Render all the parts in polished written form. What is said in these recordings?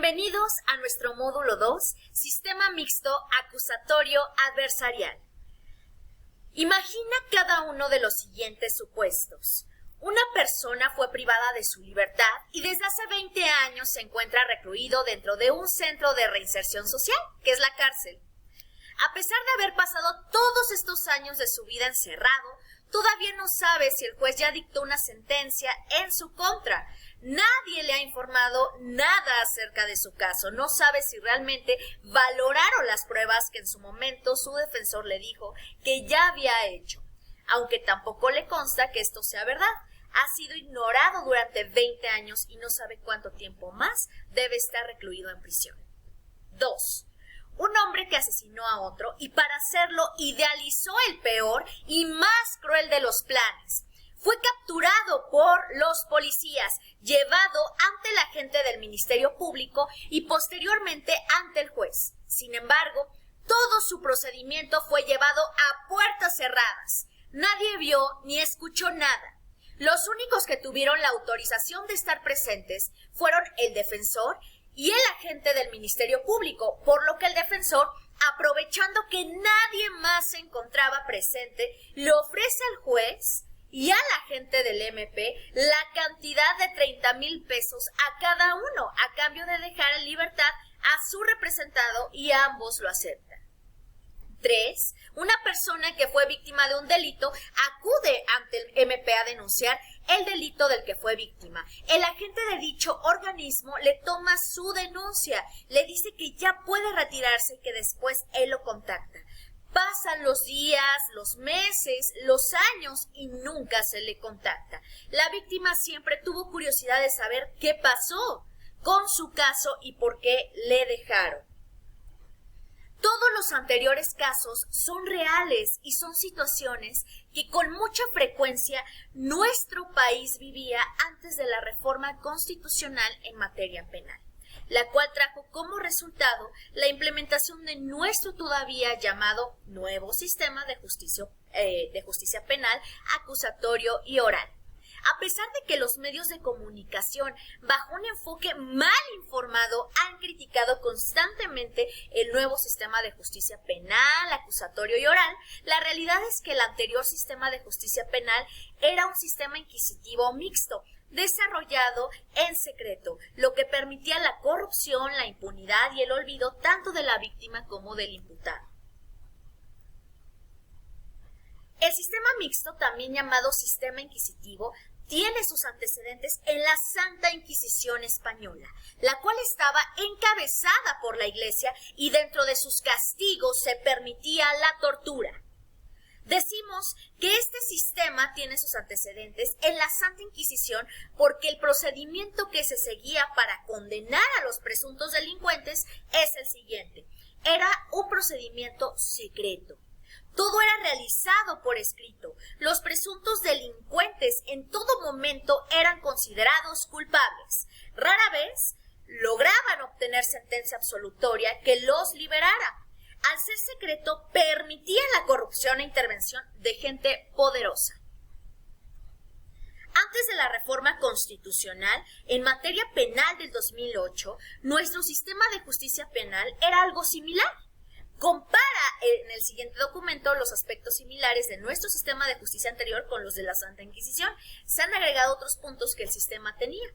Bienvenidos a nuestro módulo 2, Sistema Mixto Acusatorio Adversarial. Imagina cada uno de los siguientes supuestos. Una persona fue privada de su libertad y desde hace 20 años se encuentra recluido dentro de un centro de reinserción social, que es la cárcel. A pesar de haber pasado todos estos años de su vida encerrado, todavía no sabe si el juez ya dictó una sentencia en su contra. Nadie le ha informado nada acerca de su caso. No sabe si realmente valoraron las pruebas que en su momento su defensor le dijo que ya había hecho. Aunque tampoco le consta que esto sea verdad. Ha sido ignorado durante 20 años y no sabe cuánto tiempo más debe estar recluido en prisión. 2. Un hombre que asesinó a otro y para hacerlo idealizó el peor y más cruel de los planes. Fue capturado por los policías, llevado ante la gente del Ministerio Público y posteriormente ante el juez. Sin embargo, todo su procedimiento fue llevado a puertas cerradas. Nadie vio ni escuchó nada. Los únicos que tuvieron la autorización de estar presentes fueron el defensor y el agente del Ministerio Público, por lo que el defensor, aprovechando que nadie más se encontraba presente, le ofrece al juez y al agente del MP la cantidad de 30,000 pesos a cada uno, a cambio de dejar en libertad a su representado, y ambos lo aceptan. 3. Una persona que fue víctima de un delito acude ante el MP a denunciar el delito del que fue víctima. El agente de dicho organismo le toma su denuncia, le dice que ya puede retirarse y que después él lo contacta. Pasan los días, los meses, los años y nunca se le contacta. La víctima siempre tuvo curiosidad de saber qué pasó con su caso y por qué le dejaron. Todos los anteriores casos son reales y son situaciones que con mucha frecuencia nuestro país vivía antes de la reforma constitucional en materia penal, la cual trajo como resultado la implementación de nuestro todavía llamado nuevo sistema de justicia penal, acusatorio y oral. A pesar de que los medios de comunicación, bajo un enfoque mal informado, han criticado constantemente el nuevo sistema de justicia penal, acusatorio y oral, la realidad es que el anterior sistema de justicia penal era un sistema inquisitivo mixto, desarrollado en secreto, lo que permitía la corrupción, la impunidad y el olvido tanto de la víctima como del imputado. El sistema mixto, también llamado sistema inquisitivo, tiene sus antecedentes en la Santa Inquisición española, la cual estaba encabezada por la Iglesia y dentro de sus castigos se permitía la tortura. Decimos que este sistema tiene sus antecedentes en la Santa Inquisición porque el procedimiento que se seguía para condenar a los presuntos delincuentes es el siguiente. Era un procedimiento secreto. Todo era realizado por escrito. Los presuntos delincuentes en todo momento eran considerados culpables. Rara vez lograban obtener sentencia absolutoria que los liberara. Al ser secreto, permitía la corrupción e intervención de gente poderosa. Antes de la reforma constitucional, en materia penal del 2008, nuestro sistema de justicia penal era algo similar. Compara en el siguiente documento los aspectos similares de nuestro sistema de justicia anterior con los de la Santa Inquisición. Se han agregado otros puntos que el sistema tenía.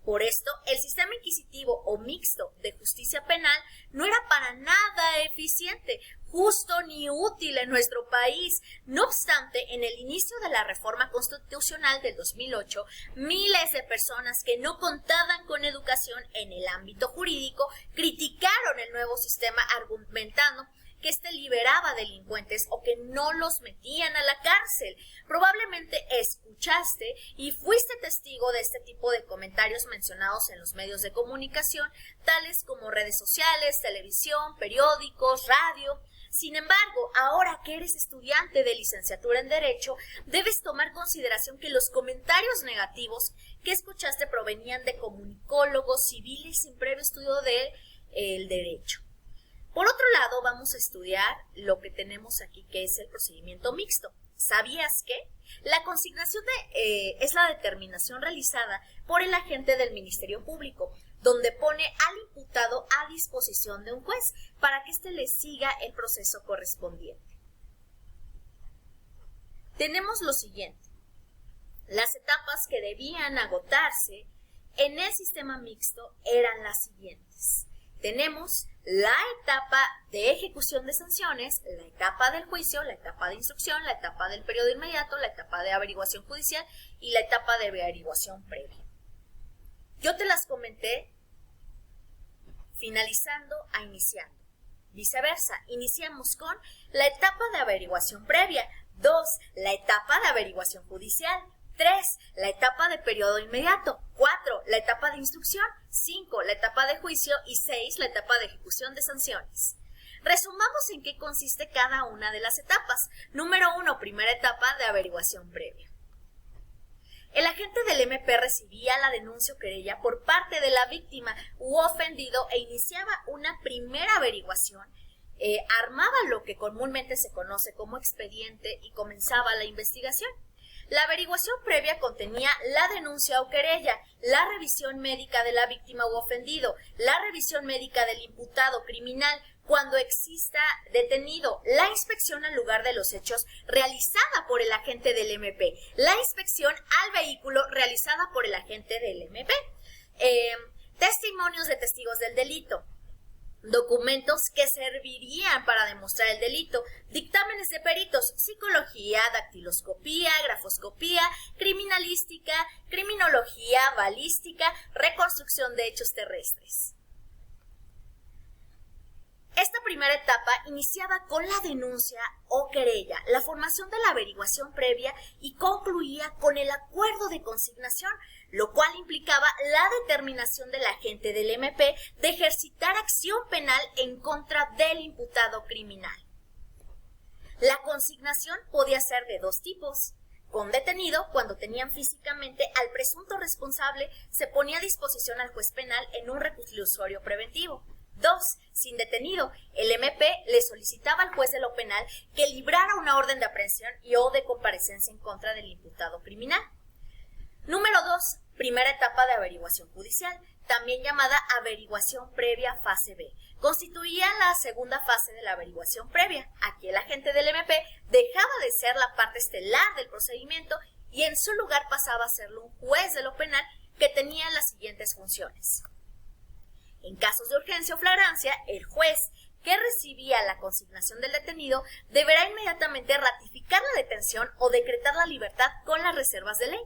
Por esto, el sistema inquisitivo o mixto de justicia penal no era para nada eficiente, justo ni útil en nuestro país. No obstante, en el inicio de la reforma constitucional del 2008, miles de personas que no contaban con educación en el ámbito jurídico criticaron el nuevo sistema argumentando que éste liberaba delincuentes o que no los metían a la cárcel. Probablemente escuchaste y fuiste testigo de este tipo de comentarios mencionados en los medios de comunicación, tales como redes sociales, televisión, periódicos, radio. Sin embargo, ahora que eres estudiante de licenciatura en Derecho, debes tomar consideración que los comentarios negativos que escuchaste provenían de comunicólogos civiles sin previo estudio del derecho. Por otro lado, vamos a estudiar lo que tenemos aquí, que es el procedimiento mixto. ¿Sabías que? La consignación es la determinación realizada por el agente del Ministerio Público, donde pone al imputado imputado a disposición de un juez para que éste le siga el proceso correspondiente. Tenemos lo siguiente. Las etapas que debían agotarse en el sistema mixto eran las siguientes. Tenemos la etapa de ejecución de sanciones, la etapa del juicio, la etapa de instrucción, la etapa del periodo inmediato, la etapa de averiguación judicial y la etapa de averiguación previa. Yo te las comenté finalizando a iniciando. Viceversa, iniciamos con la etapa de averiguación previa, 2, la etapa de averiguación judicial, 3, la etapa de periodo inmediato, 4, la etapa de instrucción, 5, la etapa de juicio y 6, la etapa de ejecución de sanciones. Resumamos en qué consiste cada una de las etapas. Número 1, primera etapa de averiguación previa. El agente del MP recibía la denuncia o querella por parte de la víctima u ofendido e iniciaba una primera averiguación, armaba lo que comúnmente se conoce como expediente y comenzaba la investigación. La averiguación previa contenía la denuncia o querella, la revisión médica de la víctima u ofendido, la revisión médica del imputado criminal cuando exista detenido, la inspección al lugar de los hechos realizada por el agente del MP, la inspección al vehículo realizada por el agente del MP, testimonios de testigos del delito, documentos que servirían para demostrar el delito, dictámenes de peritos, psicología, dactiloscopía, grafoscopía, criminalística, criminología, balística, reconstrucción de hechos terrestres. Esta primera etapa iniciaba con la denuncia o querella, la formación de la averiguación previa y concluía con el acuerdo de consignación, lo cual implicaba la determinación del agente del MP de ejercitar acción penal en contra del imputado criminal. La consignación podía ser de dos tipos. Con detenido, cuando tenían físicamente al presunto responsable, se ponía a disposición al juez penal en un reclusorio preventivo. 2. Sin detenido, el MP le solicitaba al juez de lo penal que librara una orden de aprehensión y o de comparecencia en contra del imputado criminal. Número 2. Primera etapa de averiguación judicial, también llamada averiguación previa fase B. Constituía la segunda fase de la averiguación previa. Aquí el agente del MP dejaba de ser la parte estelar del procedimiento y en su lugar pasaba a serlo un juez de lo penal que tenía las siguientes funciones. En casos de urgencia o flagrancia, el juez que recibía la consignación del detenido deberá inmediatamente ratificar la detención o decretar la libertad con las reservas de ley.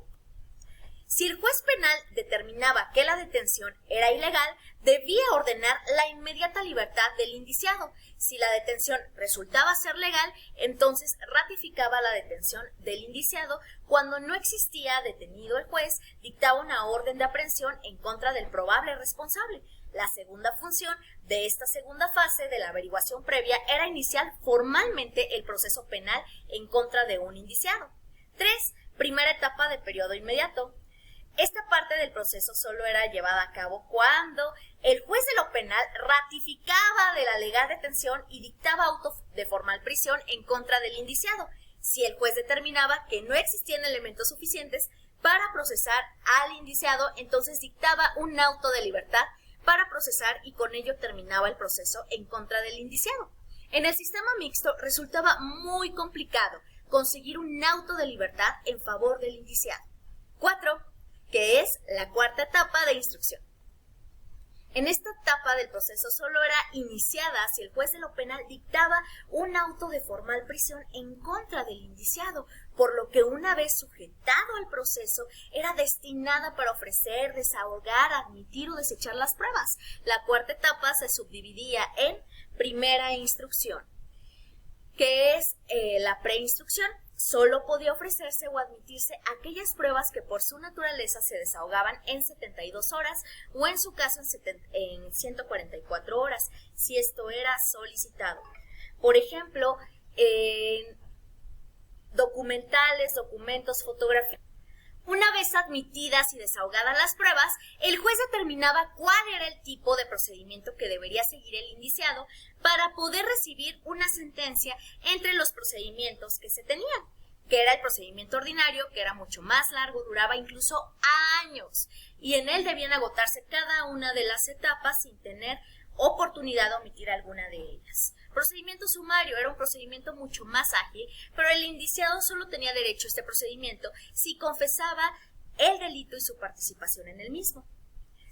Si el juez penal determinaba que la detención era ilegal, debía ordenar la inmediata libertad del indiciado. Si la detención resultaba ser legal, entonces ratificaba la detención del indiciado. Cuando no existía detenido, el juez dictaba una orden de aprehensión en contra del probable responsable. La segunda función de esta segunda fase de la averiguación previa era iniciar formalmente el proceso penal en contra de un indiciado. 3. Primera etapa de periodo inmediato. Esta parte del proceso solo era llevada a cabo cuando el juez de lo penal ratificaba de la legal detención y dictaba auto de formal prisión en contra del indiciado. Si el juez determinaba que no existían elementos suficientes para procesar al indiciado, entonces dictaba un auto de libertad para procesar y con ello terminaba el proceso en contra del indiciado. En el sistema mixto resultaba muy complicado conseguir un auto de libertad en favor del indiciado. 4. Que es la cuarta etapa de instrucción. En esta etapa del proceso solo era iniciada si el juez de lo penal dictaba un auto de formal prisión en contra del indiciado, por lo que una vez sujetado al proceso era destinada para ofrecer, desahogar, admitir o desechar las pruebas. La cuarta etapa se subdividía en primera instrucción, que es la preinstrucción. Solo podía ofrecerse o admitirse aquellas pruebas que por su naturaleza se desahogaban en 72 horas o en su caso en 144 horas, si esto era solicitado. Por ejemplo, documentales, documentos, fotografías. Una vez admitidas y desahogadas las pruebas, el juez determinaba cuál era el tipo de procedimiento que debería seguir el indiciado para poder recibir una sentencia entre los procedimientos que se tenían. que era el procedimiento ordinario, que era mucho más largo, duraba incluso años, y en él debían agotarse cada una de las etapas sin tener oportunidad de omitir alguna de ellas. Procedimiento sumario era un procedimiento mucho más ágil, pero el indiciado solo tenía derecho a este procedimiento si confesaba el delito y su participación en el mismo.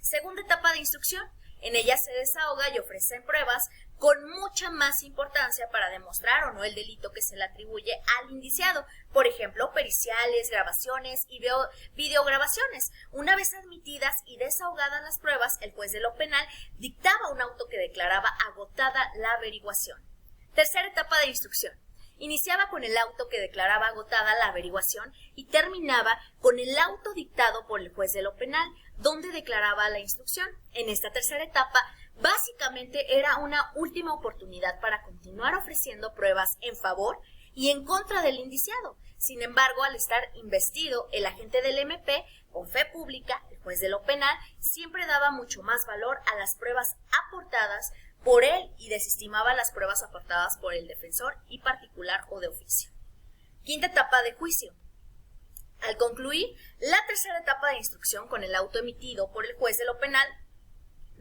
Segunda etapa de instrucción. En ella se desahoga y ofrecen pruebas con mucha más importancia para demostrar o no el delito que se le atribuye al indiciado. Por ejemplo, periciales, grabaciones y videograbaciones. Una vez admitidas y desahogadas las pruebas, el juez de lo penal dictaba un auto que declaraba agotada la averiguación. Tercera etapa de instrucción. Iniciaba con el auto que declaraba agotada la averiguación y terminaba con el auto dictado por el juez de lo penal, donde declaraba la instrucción. En esta tercera etapa, básicamente era una última oportunidad para continuar ofreciendo pruebas en favor y en contra del indiciado. Sin embargo, al estar investido, el agente del MP, con fe pública, el juez de lo penal, siempre daba mucho más valor a las pruebas aportadas por él y desestimaba las pruebas aportadas por el defensor y particular o de oficio. Quinta etapa de juicio. Al concluir la tercera etapa de instrucción con el auto emitido por el juez de lo penal,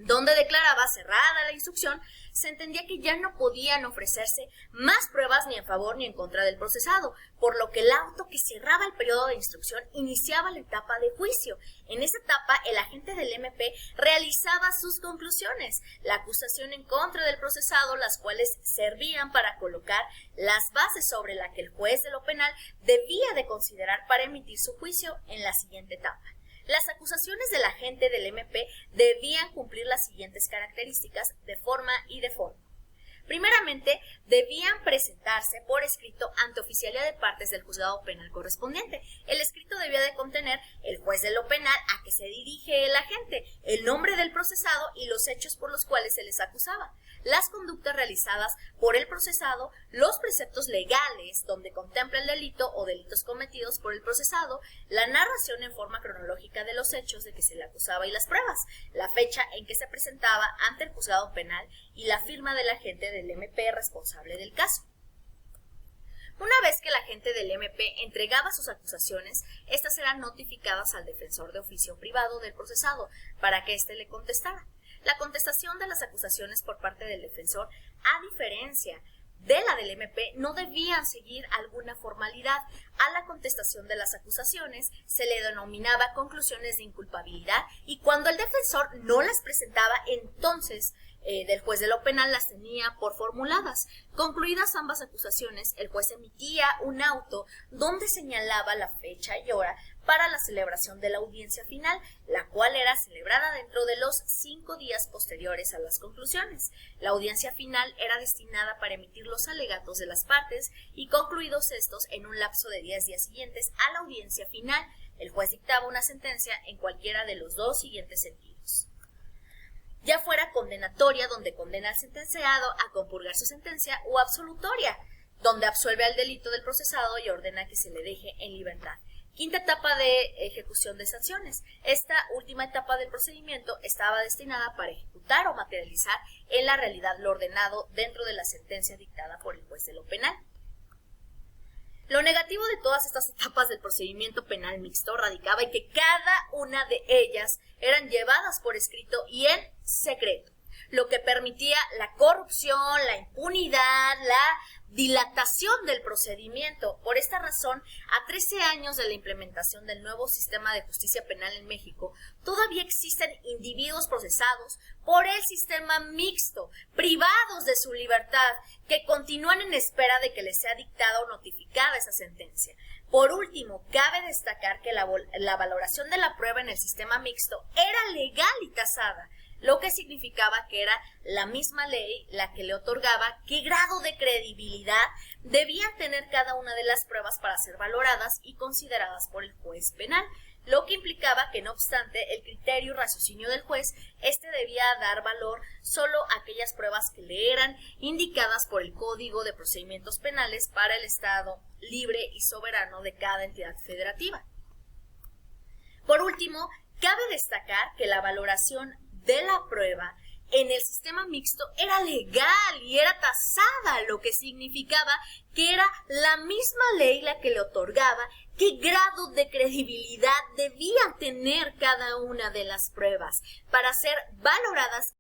donde declaraba cerrada la instrucción, se entendía que ya no podían ofrecerse más pruebas ni en favor ni en contra del procesado, por lo que el auto que cerraba el periodo de instrucción iniciaba la etapa de juicio. En esa etapa, el agente del MP realizaba sus conclusiones, la acusación en contra del procesado, las cuales servían para colocar las bases sobre las que el juez de lo penal debía de considerar para emitir su juicio en la siguiente etapa. Las acusaciones del agente del MP debían cumplir las siguientes características de forma y de fondo. Primeramente, debían presentarse por escrito ante oficialía de partes del juzgado penal correspondiente. El escrito debía de contener el juez de lo penal a que se dirige el agente, el nombre del procesado y los hechos por los cuales se les acusaba, las conductas realizadas por el procesado, los preceptos legales donde contempla el delito o delitos cometidos por el procesado, la narración en forma cronológica de los hechos de que se le acusaba y las pruebas, la fecha en que se presentaba ante el juzgado penal y la firma del agente del MP responsable del caso. Una vez que el agente del MP entregaba sus acusaciones, estas eran notificadas al defensor de oficio privado del procesado para que éste le contestara. La contestación de las acusaciones por parte del defensor, a diferencia de la del MP, no debían seguir alguna formalidad. A la contestación de las acusaciones se le denominaba conclusiones de inculpabilidad y cuando el defensor no las presentaba, entonces del juez de lo penal las tenía por formuladas. Concluidas ambas acusaciones, el juez emitía un auto donde señalaba la fecha y hora para la celebración de la audiencia final, la cual era celebrada dentro de los 5 días posteriores a las conclusiones. La audiencia final era destinada para emitir los alegatos de las partes y concluidos estos en un lapso de 10 días siguientes a la audiencia final, el juez dictaba una sentencia en cualquiera de los dos siguientes sentidos. Ya fuera condenatoria, donde condena al sentenciado a compurgar su sentencia, o absolutoria, donde absuelve al delito del procesado y ordena que se le deje en libertad. Quinta etapa de ejecución de sanciones. Esta última etapa del procedimiento estaba destinada para ejecutar o materializar en la realidad lo ordenado dentro de la sentencia dictada por el juez de lo penal. Lo negativo de todas estas etapas del procedimiento penal mixto radicaba en que cada una de ellas eran llevadas por escrito y en secreto, lo que permitía la corrupción, la impunidad, la dilatación del procedimiento. Por esta razón, a 13 años de la implementación del nuevo sistema de justicia penal en México, todavía existen individuos procesados por el sistema mixto, privados de su libertad, que continúan en espera de que les sea dictada o notificada esa sentencia. Por último, cabe destacar que la valoración de la prueba en el sistema mixto era legal y tasada, lo que significaba que era la misma ley la que le otorgaba qué grado de credibilidad debían tener cada una de las pruebas para ser valoradas y consideradas por el juez penal, lo que implicaba que, no obstante el criterio y raciocinio del juez, debía dar valor solo a aquellas pruebas que le eran indicadas por el Código de Procedimientos Penales para el Estado libre y soberano de cada entidad federativa. Por último, cabe destacar que la valoración de la prueba en el sistema mixto era legal y era tasada, lo que significaba que era la misma ley la que le otorgaba qué grado de credibilidad debían tener cada una de las pruebas para ser valoradas